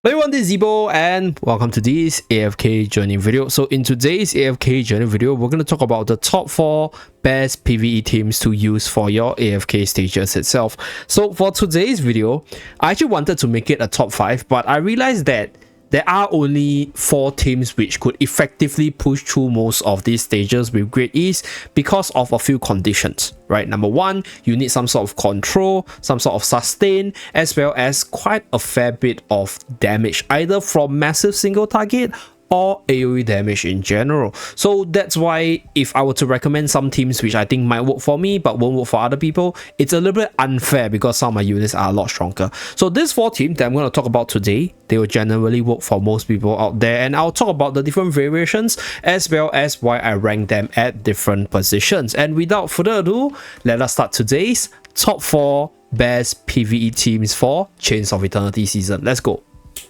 Hello everyone, this is Zeeebo and welcome to this AFK journey video. So in today's AFK journey video, we're going to talk about the top 4 best PvE teams to use for your AFK stages itself. So for today's video, I actually wanted to make it a top 5, but I realized that there are only 4 teams which could effectively push through most of these stages with great ease because of a few conditions, right? Number 1, you need some sort of control, some sort of sustain, as well as quite a fair bit of damage, either from massive single target or AoE damage in general. So that's why if I were to recommend some teams which I think might work for me but won't work for other people, it's a little bit unfair because some of my units are a lot stronger. So these 4 teams that I'm going to talk about today, they will generally work for most people out there, and I'll talk about the different variations as well as why I rank them at different positions. And without further ado, let us start today's top 4 best PvE teams for Chains of Eternity season. Let's go.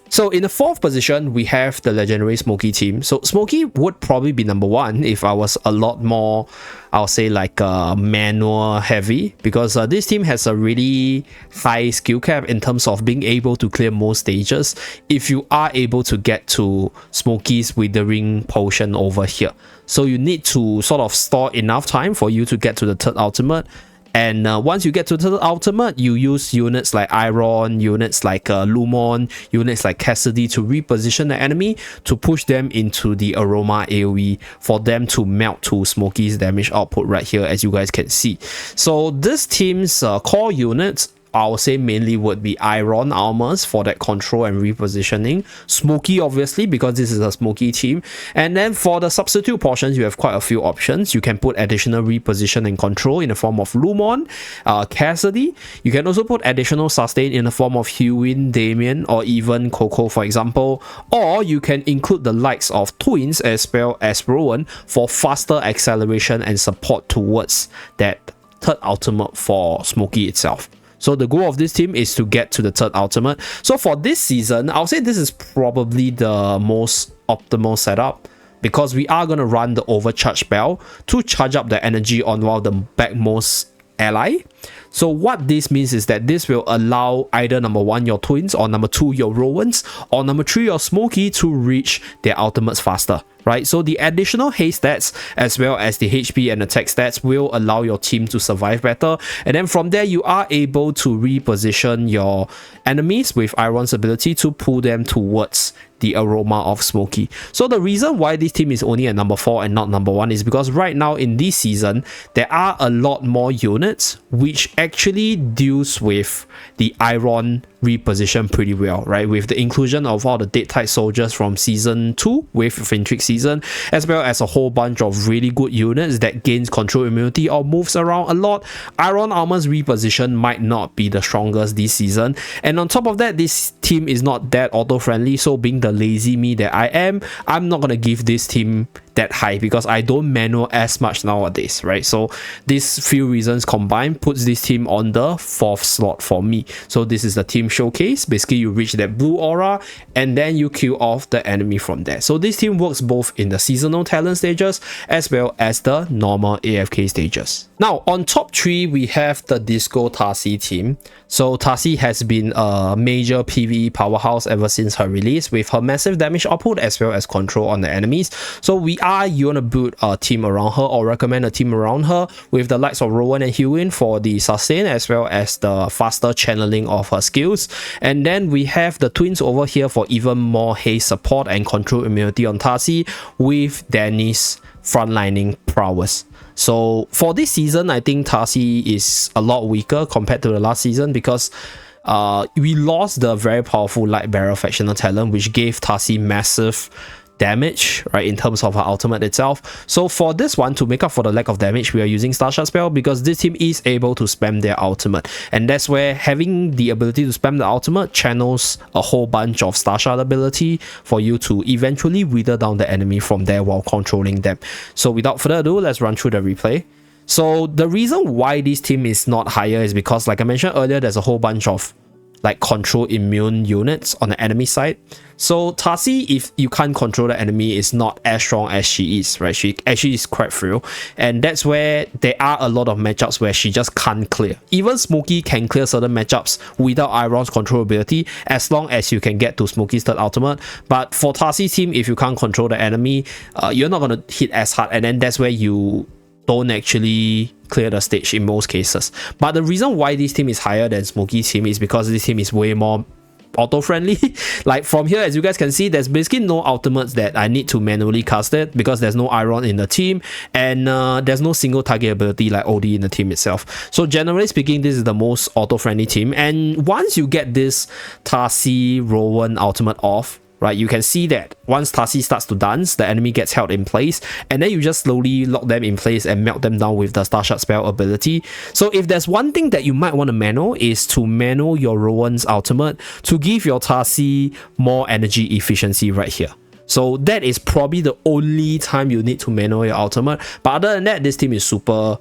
So in the 4th position, we have the legendary Smokey team. So Smokey would probably be number 1 if I was a lot more, I'll say like manual heavy, because this team has a really high skill cap in terms of being able to clear most stages if you are able to get to Smokey's Withering Potion over here. So you need to sort of store enough time for you to get to the 3rd ultimate. And once you get to the ultimate, you use units like Iron, units like Lumon, units like Cassidy to reposition the enemy to push them into the Aroma AoE for them to melt to Smokey's damage output right here, as you guys can see. So this team's core units, I would say mainly would be Iron armors for that control and repositioning. Smokey, obviously, because this is a Smokey team. And then for the substitute portions, you have quite a few options. You can put additional reposition and control in the form of Lumon, Cassidy. You can also put additional sustain in the form of Hewin, Damien, or even Coco, for example. Or you can include the likes of Twins as well as Rowan for faster acceleration and support towards that 3rd ultimate for Smokey itself. So the goal of this team is to get to the 3rd ultimate. So for this season, I'll say this is probably the most optimal setup, because we are going to run the overcharge spell to charge up the energy on one of the backmost ally. So what this means is that this will allow either number 1 your Twins, or number 2 your Rowans, or number 3 your Smokey to reach their ultimates faster, right? So the additional haste stats as well as the HP and attack stats will allow your team to survive better, and then from there you are able to reposition your enemies with Iron's ability to pull them towards the Aroma of Smokey. So the reason why this team is only at number 4 and not number 1 is because right now in this season there are a lot more units which actually deals with the Iron reposition pretty well, right? With the inclusion of all the Dead Tide soldiers from season 2 with Fintrick season, as well as a whole bunch of really good units that gains control immunity or moves around a lot. Iron armor's reposition might not be the strongest this season, and on top of that, this team is not that auto friendly. So being the lazy me that I am, I'm not gonna give this team that high because I don't manual as much nowadays, right? So these few reasons combined puts this team on the 4th slot for me. So this is the team showcase. Basically you reach that blue aura and then you kill off the enemy from there. So this team works both in the seasonal talent stages as well as the normal AFK stages. Now on top 3, we have the Disco Tarsi team. So Tarsi has been a major PvE powerhouse ever since her release, with her massive damage output as well as control on the enemies. So you want to build a team around her, or recommend a team around her with the likes of Rowan and Hewin for the sustain as well as the faster channeling of her skills. And then we have the Twins over here for even more haste support and control immunity on Tarsi, with Danny's frontlining prowess. So for this season, I think Tarsi is a lot weaker compared to the last season because we lost the very powerful Light Bearer factional talent, which gave Tarsi massive damage, right, in terms of her ultimate itself. So for this one, to make up for the lack of damage, we are using Starshot spell because this team is able to spam their ultimate, and that's where having the ability to spam the ultimate channels a whole bunch of Starshot ability for you to eventually wither down the enemy from there while controlling them. So without further ado, let's run through the replay. So the reason why this team is not higher is because, like I mentioned earlier, there's a whole bunch of like control immune units on the enemy side. So Tasi, if you can't control the enemy, is not as strong as she is, right? She actually is quite frail, and that's where there are a lot of matchups where she just can't clear. Even Smokey can clear certain matchups without Iron's control ability, as long as you can get to Smokey's third ultimate. But for Tasi's team, if you can't control the enemy, you're not gonna hit as hard, and then that's where you don't actually clear the stage in most cases. But the reason why this team is higher than Smokey's team is because this team is way more auto-friendly. Like from here, as you guys can see, there's basically no ultimates that I need to manually cast it because there's no Iron in the team, and there's no single target ability like OD in the team itself. So generally speaking, this is the most auto-friendly team, and once you get this Tasi Rowan ultimate off, right, you can see that once Tasi starts to dance, the enemy gets held in place, and then you just slowly lock them in place and melt them down with the Starshot spell ability. So if there's one thing that you might want to mano, is to mano your Rowan's ultimate to give your Tasi more energy efficiency right here. So that is probably the only time you need to mano your ultimate. But other than that, this team is super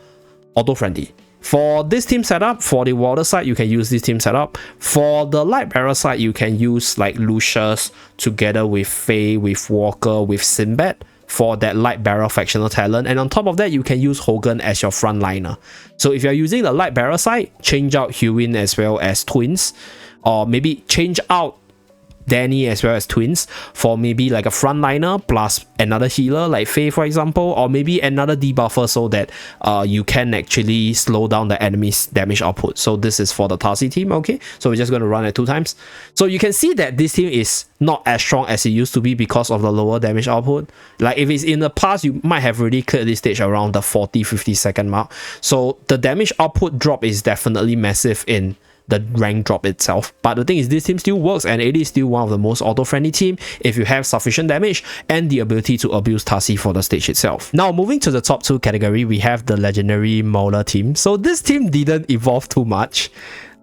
auto-friendly. For this team setup, for the Water side, you can use this team setup. For the Light Bearer side, you can use like Lucius together with Faye, with Walker, with Sinbad for that Light Bearer factional talent. And on top of that, you can use Hogan as your frontliner. So if you're using the Light Bearer side, change out Hewin as well as Twins, or maybe change out Danny as well as Twins for maybe like a frontliner plus another healer like Faye, for example, or maybe another debuffer so that you can actually slow down the enemy's damage output. So this is for the Tasi team. Okay, so we're just going to run it 2 times. So you can see that this team is not as strong as it used to be because of the lower damage output. Like if it's in the past, you might have already cleared this stage around the 40-50 second mark. So the damage output drop is definitely massive in the rank drop itself. But the thing is, this team still works, and it is still one of the most auto-friendly team if you have sufficient damage and the ability to abuse Tasi for the stage itself. Now moving to the top 2 category, we have the legendary Mauler team. So this team didn't evolve too much,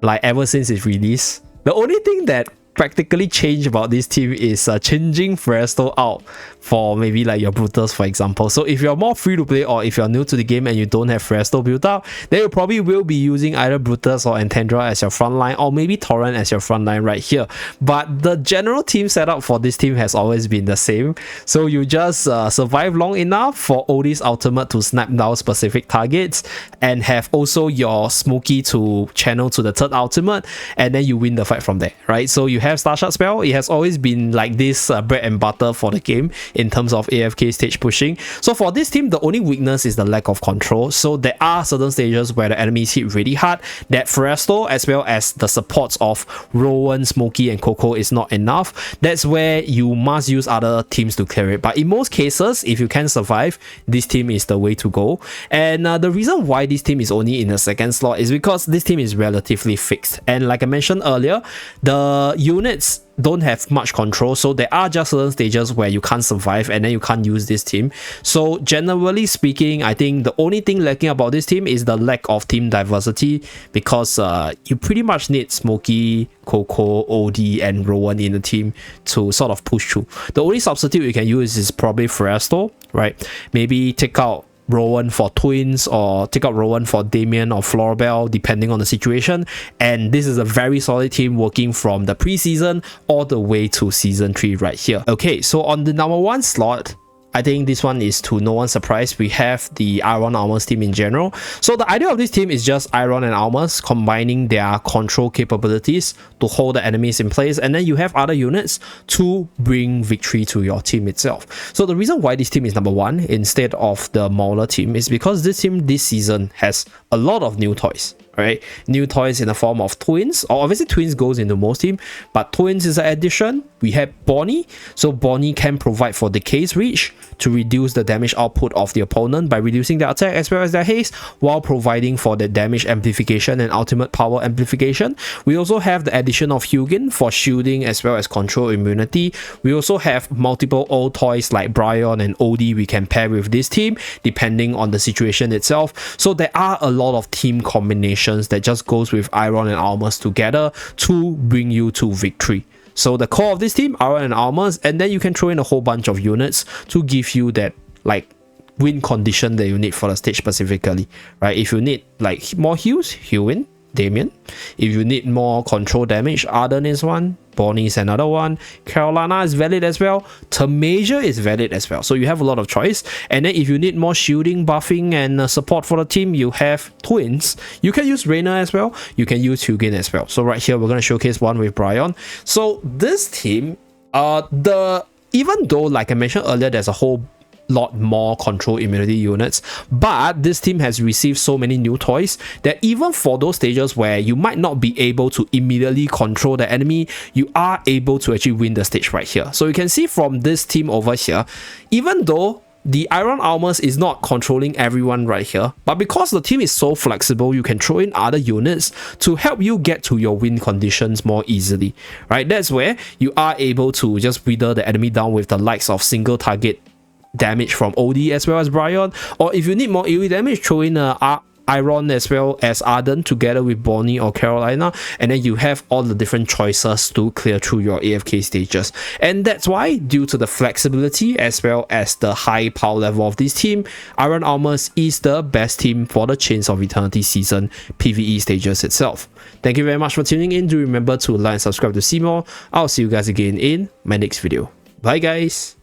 like ever since its release. The only thing that practically changed about this team is changing Fresto out for maybe like your Brutus, for example. So if you're more free to play, or if you're new to the game and you don't have Fresto built up, then you probably will be using either Brutus or Antandra as your frontline, or maybe Torrent as your frontline right here. But the general team setup for this team has always been the same. So you just survive long enough for Odie's ultimate to snap down specific targets, and have also your Smokey to channel to the third ultimate, and then you win the fight from there, right? So you have Starshot spell. It has always been like this bread and butter for the game in terms of AFK stage pushing. So for this team, the only weakness is the lack of control. So there are certain stages where the enemies hit really hard that Fresto as well as the supports of Rowan, Smokey and Coco is not enough. That's where you must use other teams to clear it. But in most cases, if you can survive, this team is the way to go. And the reason why this team is only in the second slot is because this team is relatively fixed. And like I mentioned earlier, the units don't have much control, so there are just certain stages where you can't survive and then you can't use this team. So generally speaking, I think the only thing lacking about this team is the lack of team diversity, because you pretty much need Smokey, Coco, OD and Rowan in the team to sort of push through. The only substitute you can use is probably Fresto, right? Maybe take out Rowan for Twins, or take out Rowan for Damien or Florabelle, depending on the situation. And this is a very solid team working from the preseason all the way to season 3 right here. Okay, so on the number 1 slot, I think this one is to no one's surprise, we have the Iron Armors team in general. So the idea of this team is just Iron and Armors combining their control capabilities to hold the enemies in place, and then you have other units to bring victory to your team itself. So the reason why this team is number 1 instead of the Mauler team is because this team this season has a lot of new toys. Right, new toys in the form of Twins, or obviously Twins goes into most team, but Twins is an addition. We have Bonnie, so Bonnie can provide for Decay's Reach to reduce the damage output of the opponent by reducing their attack as well as their haste, while providing for the damage amplification and ultimate power amplification. We also have the addition of Hugin for shielding as well as control immunity. We also have multiple old toys like Bryon and OD we can pair with this team depending on the situation itself. So there are a lot of team combinations that just goes with Iron and Armors together to bring you to victory. So the core of this team, Iron and Armors, and then you can throw in a whole bunch of units to give you that like win condition that you need for the stage specifically, right? If you need like more heals, heal win. Damien. If you need more control damage, Arden is one. Bonnie is another one. Carolina is valid as well. Tamasia is valid as well. So you have a lot of choice. And then if you need more shielding, buffing, and support for the team, you have twins. You can use Reyna as well. You can use Hugin as well. So right here, we're going to showcase one with Brian. So this team, even though, like I mentioned earlier, there's a whole lot more control immunity units, but this team has received so many new toys that even for those stages where you might not be able to immediately control the enemy, you are able to actually win the stage right here. So you can see from this team over here, even though the Iron Armors is not controlling everyone right here, but because the team is so flexible, you can throw in other units to help you get to your win conditions more easily, right? That's where you are able to just wither the enemy down with the likes of single target damage from OD as well as Brian, or if you need more AoE damage, throw in Iron as well as Arden together with Bonnie or Carolina, and then you have all the different choices to clear through your AFK stages. And that's why, due to the flexibility as well as the high power level of this team, Iron Armors is the best team for the Chains of Eternity season PvE stages itself. Thank you very much for tuning in. Do remember to like and subscribe to see more. I'll see you guys again in my next video. Bye guys.